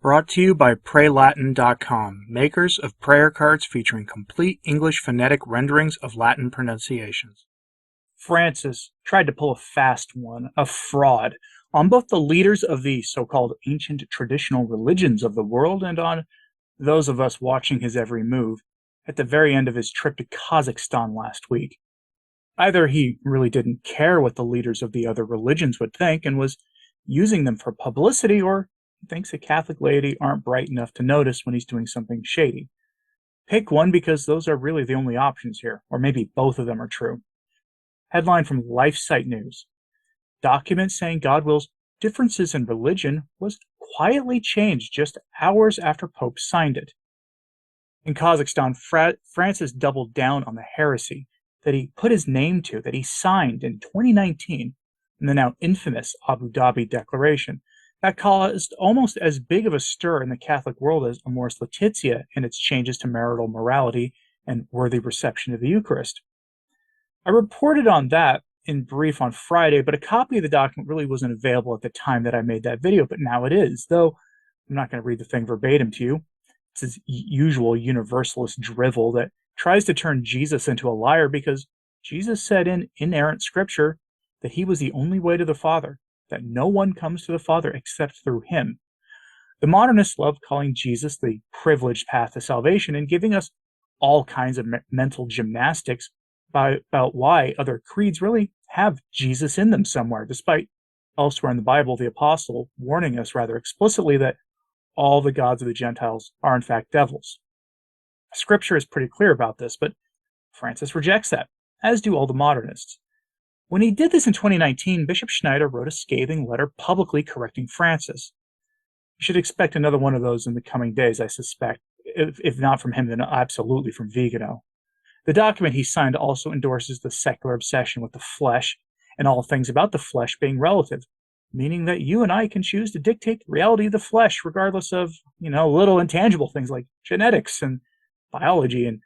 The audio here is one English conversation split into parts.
Brought to you by PrayLatin.com, makers of prayer cards featuring complete English phonetic renderings of Latin pronunciations. Framcis tried to pull a fast one, a fraud, on both the leaders of the so-called ancient traditional religions of the world and on those of us watching his every move at the very end of his trip to Kazakhstan last week. Either he really didn't care what the leaders of the other religions would think and was using them for publicity, or he thinks the Catholic laity aren't bright enough to notice when he's doing something shady. Pick one, because those are really the only options here, or maybe both of them are true. Headline from LifeSite News. Document saying God wills differences in religion was quietly changed just hours after Pope signed it. In Kazakhstan, Framcis doubled down on the heresy that he put his name to, that he signed in 2019 in the now infamous Abu Dhabi Declaration that caused almost as big of a stir in the Catholic world as Amoris Laetitia in its changes to marital morality and worthy reception of the Eucharist. I reported on that in brief on Friday, but a copy of the document really wasn't available at the time that I made that video, but now it is, though I'm not going to read the thing verbatim to you. It's his usual universalist drivel that tries to turn Jesus into a liar because Jesus said in inerrant scripture that he was the only way to the Father, that no one comes to the Father except through him. The modernists love calling Jesus the privileged path to salvation and giving us all kinds of mental gymnastics about why other creeds really have Jesus in them somewhere, despite elsewhere in the Bible the apostle warning us rather explicitly that all the gods of the Gentiles are in fact devils. Scripture is pretty clear about this, but Framcis rejects that, as do all the modernists. When he did this in 2019, Bishop Schneider wrote a scathing letter publicly correcting Framcis. You should expect another one of those in the coming days, I suspect. If not from him, then absolutely from Vigano. The document he signed also endorses the secular obsession with the flesh and all things about the flesh being relative, meaning that you and I can choose to dictate the reality of the flesh regardless of, little intangible things like genetics and biology and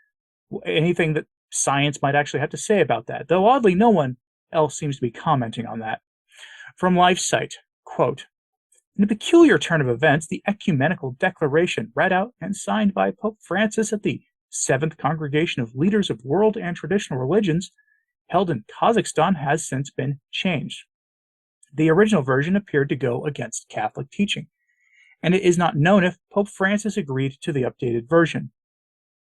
anything that science might actually have to say about that, though oddly no one else seems to be commenting on that. From LifeSite, quote, in a peculiar turn of events, the ecumenical declaration read out and signed by Pope Framcis at the Seventh Congregation of Leaders of World and Traditional Religions, held in Kazakhstan, has since been changed. The original version appeared to go against Catholic teaching, and it is not known if Pope Framcis agreed to the updated version.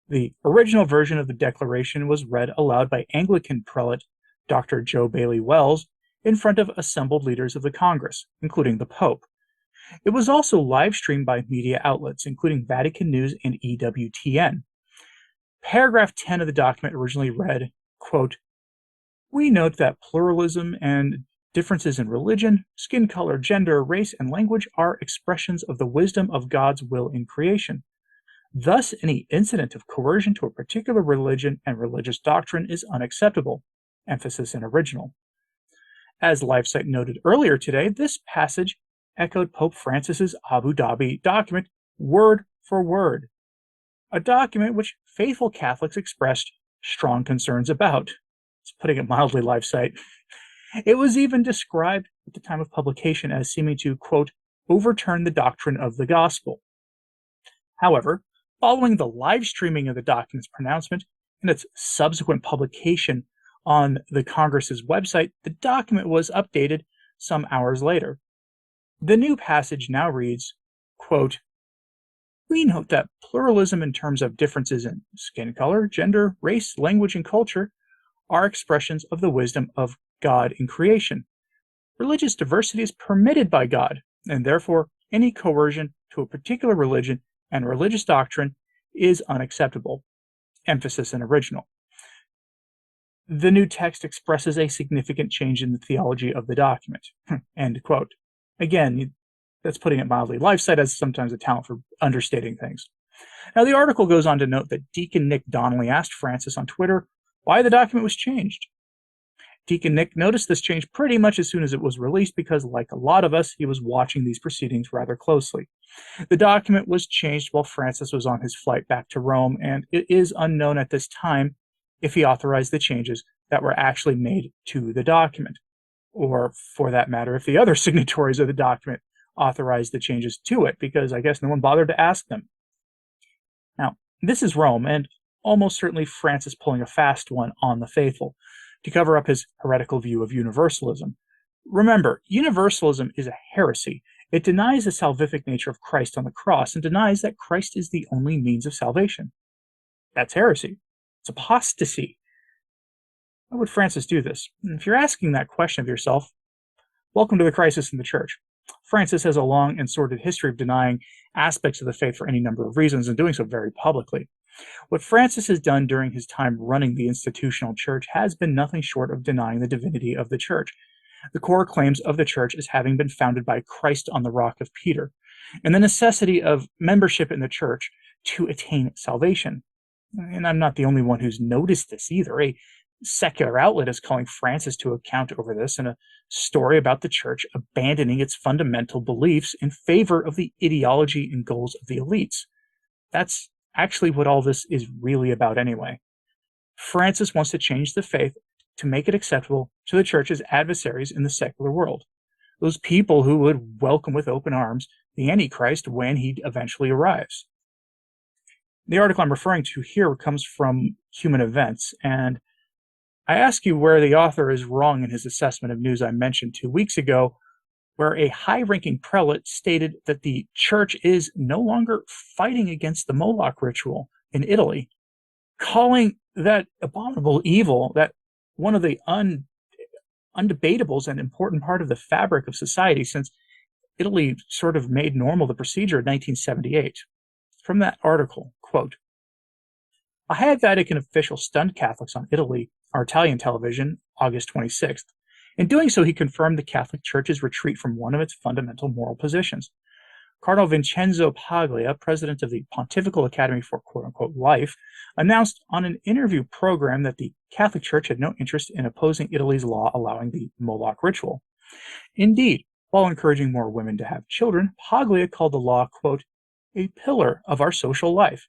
The original version of the declaration was read aloud by Anglican prelate Dr. Joe Bailey Wells in front of assembled leaders of the Congress, including the Pope. It was also live-streamed by media outlets, including Vatican News and EWTN. Paragraph 10 of the document originally read, quote, we note that pluralism and differences in religion, skin color, gender, race, and language are expressions of the wisdom of God's will in creation. Thus, any incident of coercion to a particular religion and religious doctrine is unacceptable. Emphasis in original. As LifeSite noted earlier today, this passage echoed Pope Francis's Abu Dhabi document word for word, a document which faithful Catholics expressed strong concerns about. It's putting it mildly, LifeSite. It was even described at the time of publication as seeming to, quote, overturn the doctrine of the gospel. However, following the live streaming of the document's pronouncement and its subsequent publication on the Congress's website, the document was updated some hours later. The new passage now reads, quote, we note that pluralism in terms of differences in skin color, gender, race, language, and culture are expressions of the wisdom of God in creation. Religious diversity is permitted by God, and therefore any coercion to a particular religion and religious doctrine is unacceptable. Emphasis in original. The new text expresses a significant change in the theology of the document. End quote. Again, that's putting it mildly. LifeSite has sometimes a talent for understating things. Now, the article goes on to note that Deacon Nick Donnelly asked Framcis on Twitter why the document was changed. Deacon Nick noticed this change pretty much as soon as it was released because, like a lot of us, he was watching these proceedings rather closely. The document was changed while Framcis was on his flight back to Rome, and it is unknown at this time if he authorized the changes that were actually made to the document, or, for that matter, if the other signatories of the document authorized the changes to it, because I guess no one bothered to ask them. Now, this is Rome, and almost certainly Francis pulling a fast one on the faithful to cover up his heretical view of universalism. Remember, universalism is a heresy. It denies the salvific nature of Christ on the cross and denies that Christ is the only means of salvation. That's heresy. It's apostasy. Why would Francis do this? And if you're asking that question of yourself, welcome to the crisis in the church. Francis has a long and sordid history of denying aspects of the faith for any number of reasons, and doing so very publicly. What Francis has done during his time running the institutional church has been nothing short of denying the divinity of the church, the core claims of the church as having been founded by Christ on the rock of Peter, and the necessity of membership in the church to attain salvation. And I'm not the only one who's noticed this either. A secular outlet is calling Francis to account over this in a story about the church abandoning its fundamental beliefs in favor of the ideology and goals of the elites. That's actually what all this is really about anyway. Francis wants to change the faith to make it acceptable to the church's adversaries in the secular world, those people who would welcome with open arms the Antichrist when he eventually arrives. The article I'm referring to here comes from Human Events, and I ask you where the author is wrong in his assessment of news I mentioned 2 weeks ago, where a high-ranking prelate stated that the church is no longer fighting against the Moloch ritual in Italy, calling that abominable evil, that one of the undebatables and important part of the fabric of society, since Italy sort of made normal the procedure in 1978. From that article, quote, "A high Vatican official stunned Catholics on Italy, or Italian television, August 26th. In doing so, he confirmed the Catholic Church's retreat from one of its fundamental moral positions. Cardinal Vincenzo Paglia, president of the Pontifical Academy for quote-unquote life, announced on an interview program that the Catholic Church had no interest in opposing Italy's law allowing the Moloch ritual. Indeed, while encouraging more women to have children, Paglia called the law, quote, a pillar of our social life.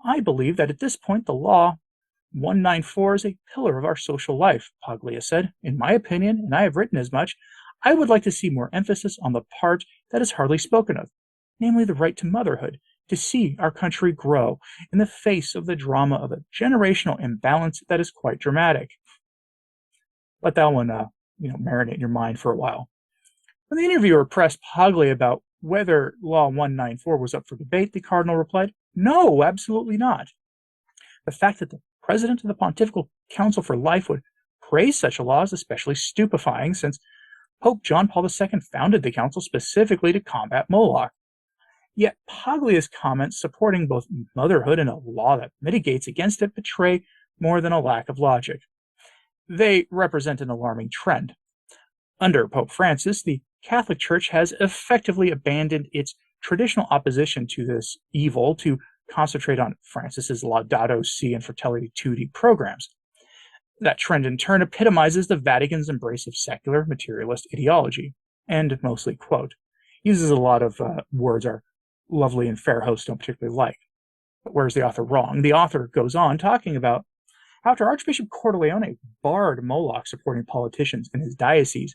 I believe that at this point the law 194 is a pillar of our social life, Paglia said. In my opinion, and I have written as much, I would like to see more emphasis on the part that is hardly spoken of, namely the right to motherhood, to see our country grow in the face of the drama of a generational imbalance that is quite dramatic." Let that one, marinate in your mind for a while. When the interviewer pressed Paglia about whether Law 194 was up for debate, the cardinal replied, "No, absolutely not. The fact that the president of the Pontifical Council for Life would praise such a law is especially stupefying, since Pope John Paul II founded the council specifically to combat Moloch. Yet Paglia's comments supporting both motherhood and a law that mitigates against it betray more than a lack of logic. They represent an alarming trend. Under Pope Francis, the Catholic Church has effectively abandoned its traditional opposition to this evil to concentrate on Francis's Laudato Si and Fratelli Tutti programs. That trend in turn epitomizes the Vatican's embrace of secular materialist ideology, and mostly quote, uses a lot of words our lovely and fair hosts don't particularly like. But where's the author wrong? The author goes on talking about how after Archbishop Cordileone barred Moloch supporting politicians in his diocese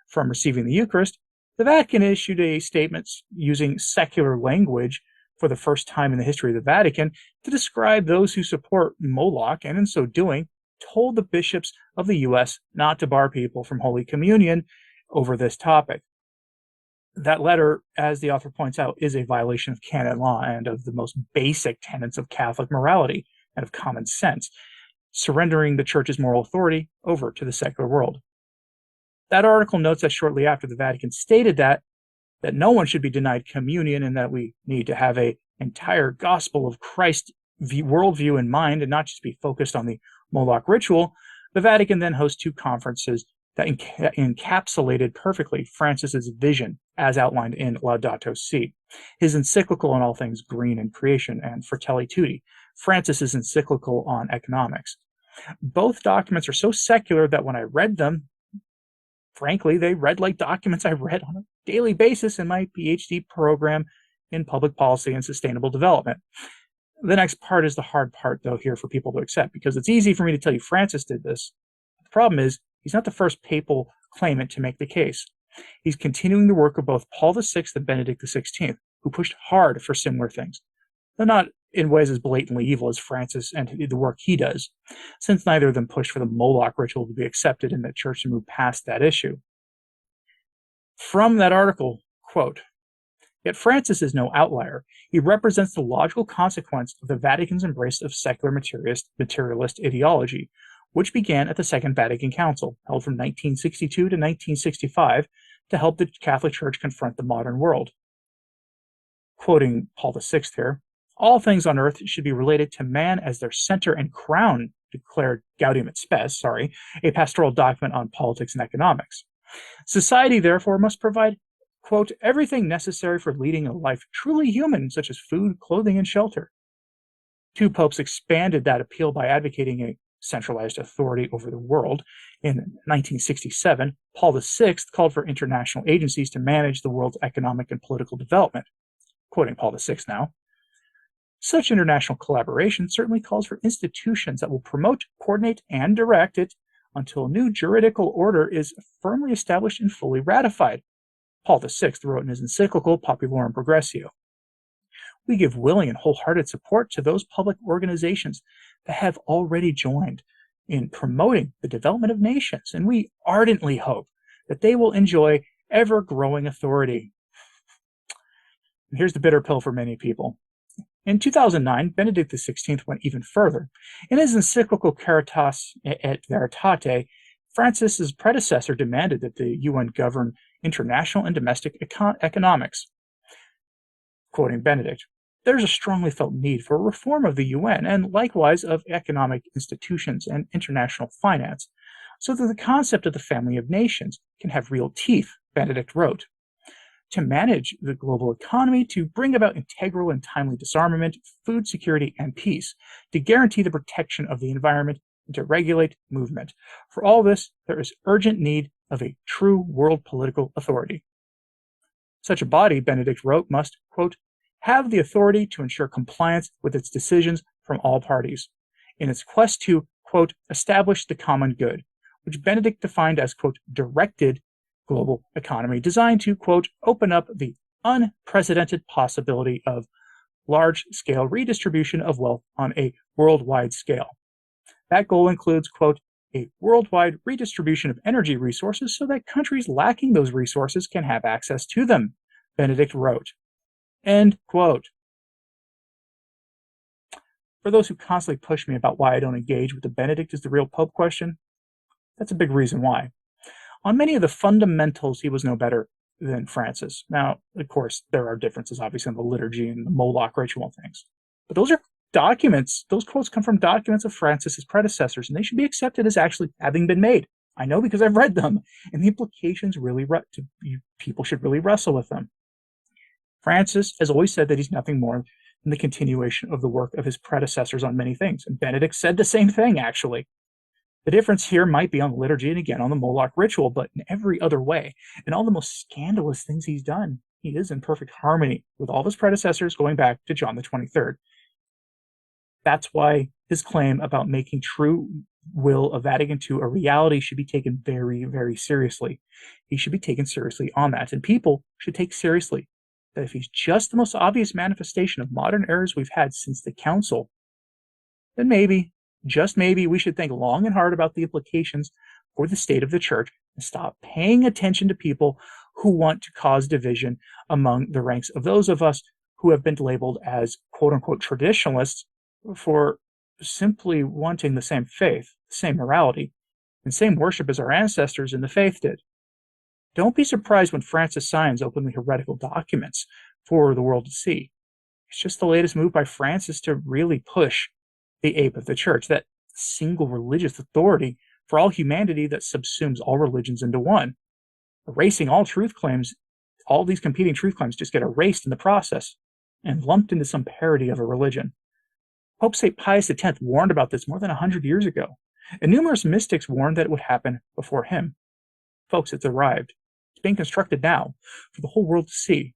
from receiving the Eucharist, the Vatican issued a statement using secular language for the first time in the history of the Vatican to describe those who support Moloch, and in so doing, told the bishops of the U.S. not to bar people from Holy Communion over this topic. That letter, as the author points out, is a violation of canon law and of the most basic tenets of Catholic morality and of common sense, surrendering the Church's moral authority over to the secular world. That article notes that shortly after, the Vatican stated that no one should be denied communion and that we need to have an entire gospel of Christ worldview in mind and not just be focused on the Moloch ritual. The Vatican then hosts two conferences that encapsulated perfectly Francis's vision as outlined in Laudato Si, his encyclical on all things green and creation, and Fratelli Tutti, Francis's encyclical on economics. Both documents are so secular that when I read them, frankly, they read like documents I read on a daily basis in my PhD program in public policy and sustainable development. The next part is the hard part, though, here for people to accept, because it's easy for me to tell you Francis did this. The problem is, he's not the first papal claimant to make the case. He's continuing the work of both Paul VI and Benedict XVI, who pushed hard for similar things, though not in ways as blatantly evil as Framcis and the work he does, since neither of them pushed for the Moloch ritual to be accepted in the church to move past that issue. From that article, quote, "Yet Framcis is no outlier. He represents the logical consequence of the Vatican's embrace of secular materialist ideology, which began at the Second Vatican Council, held from 1962 to 1965, to help the Catholic Church confront the modern world." Quoting Paul VI here, "All things on earth should be related to man as their center and crown," declared Gaudium et Spes, a pastoral document on politics and economics. "Society, therefore, must provide, quote, everything necessary for leading a life truly human, such as food, clothing, and shelter." Two popes expanded that appeal by advocating a centralized authority over the world. In 1967, Paul VI called for international agencies to manage the world's economic and political development. Quoting Paul VI now, "Such international collaboration certainly calls for institutions that will promote, coordinate, and direct it until a new juridical order is firmly established and fully ratified," Paul VI wrote in his encyclical Populorum Progressio. "We give willing and wholehearted support to those public organizations that have already joined in promoting the development of nations, and we ardently hope that they will enjoy ever-growing authority." And here's the bitter pill for many people. In 2009, Benedict XVI went even further. In his encyclical Caritas et Veritate, Francis's predecessor demanded that the UN govern international and domestic economics. Quoting Benedict, "There's a strongly felt need for a reform of the UN and likewise of economic institutions and international finance, so that the concept of the family of nations can have real teeth," Benedict wrote. "To manage the global economy, to bring about integral and timely disarmament, food security, and peace, to guarantee the protection of the environment, and to regulate movement. For all this, there is urgent need of a true world political authority. Such a body," Benedict wrote, "must, quote, have the authority to ensure compliance with its decisions from all parties in its quest to, quote, establish the common good," which Benedict defined as, quote, directed global economy designed to, quote, open up the unprecedented possibility of large-scale redistribution of wealth on a worldwide scale. That goal includes, quote, a worldwide redistribution of energy resources so that countries lacking those resources can have access to them, Benedict wrote. End quote. For those who constantly push me about why I don't engage with the Benedict is the real Pope question, that's a big reason why. On many of the fundamentals, he was no better than Framcis. Now, of course, there are differences, obviously, in the liturgy and the Moloch ritual and things. But those are documents. Those quotes come from documents of Francis's predecessors, and they should be accepted as actually having been made. I know because I've read them, and the implications really, people should really wrestle with them. Framcis has always said that he's nothing more than the continuation of the work of his predecessors on many things, and Benedict said the same thing, actually. The difference here might be on the liturgy and again on the Moloch ritual, but in every other way, in all the most scandalous things he's done, he is in perfect harmony with all of his predecessors going back to John the 23rd. That's why his claim about making true will of Vatican II a reality should be taken very, very seriously. He should be taken seriously on that, and people should take seriously that if he's just the most obvious manifestation of modern errors we've had since the Council, then maybe, just maybe, we should think long and hard about the implications for the state of the Church and stop paying attention to people who want to cause division among the ranks of those of us who have been labeled as quote-unquote traditionalists for simply wanting the same faith, the same morality, and same worship as our ancestors in the faith did. Don't be surprised when Framcis signs openly heretical documents for the world to see. It's just the latest move by Framcis to really push the ape of the Church, that single religious authority for all humanity that subsumes all religions into one. Erasing all truth claims, all these competing truth claims just get erased in the process and lumped into some parody of a religion. Pope St. Pius X warned about this more than 100 years ago, and numerous mystics warned that it would happen before him. Folks, it's arrived. It's being constructed now for the whole world to see.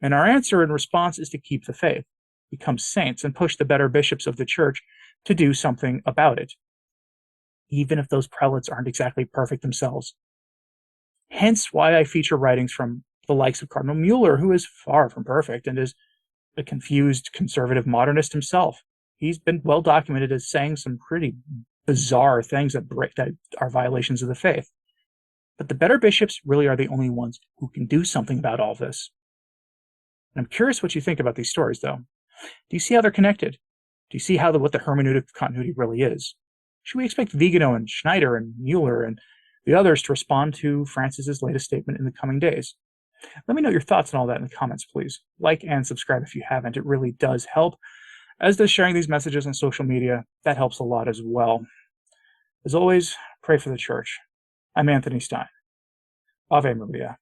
And our answer in response is to keep the faith, become saints, and push the better bishops of the Church to do something about it, even if those prelates aren't exactly perfect themselves. Hence why I feature writings from the likes of Cardinal Mueller, who is far from perfect and is a confused conservative modernist himself. He's been well documented as saying some pretty bizarre things that are violations of the faith. But the better bishops really are the only ones who can do something about all this. And I'm curious what you think about these stories, though. Do you see how they're connected? Do you see what the hermeneutic of continuity really is? Should we expect Vigano and Schneider and Mueller and the others to respond to Framcis's latest statement in the coming days? Let me know your thoughts on all that in the comments, please. Like and subscribe if you haven't. It really does help. As does sharing these messages on social media. That helps a lot as well. As always, pray for the church. I'm Anthony Stine. Ave Maria.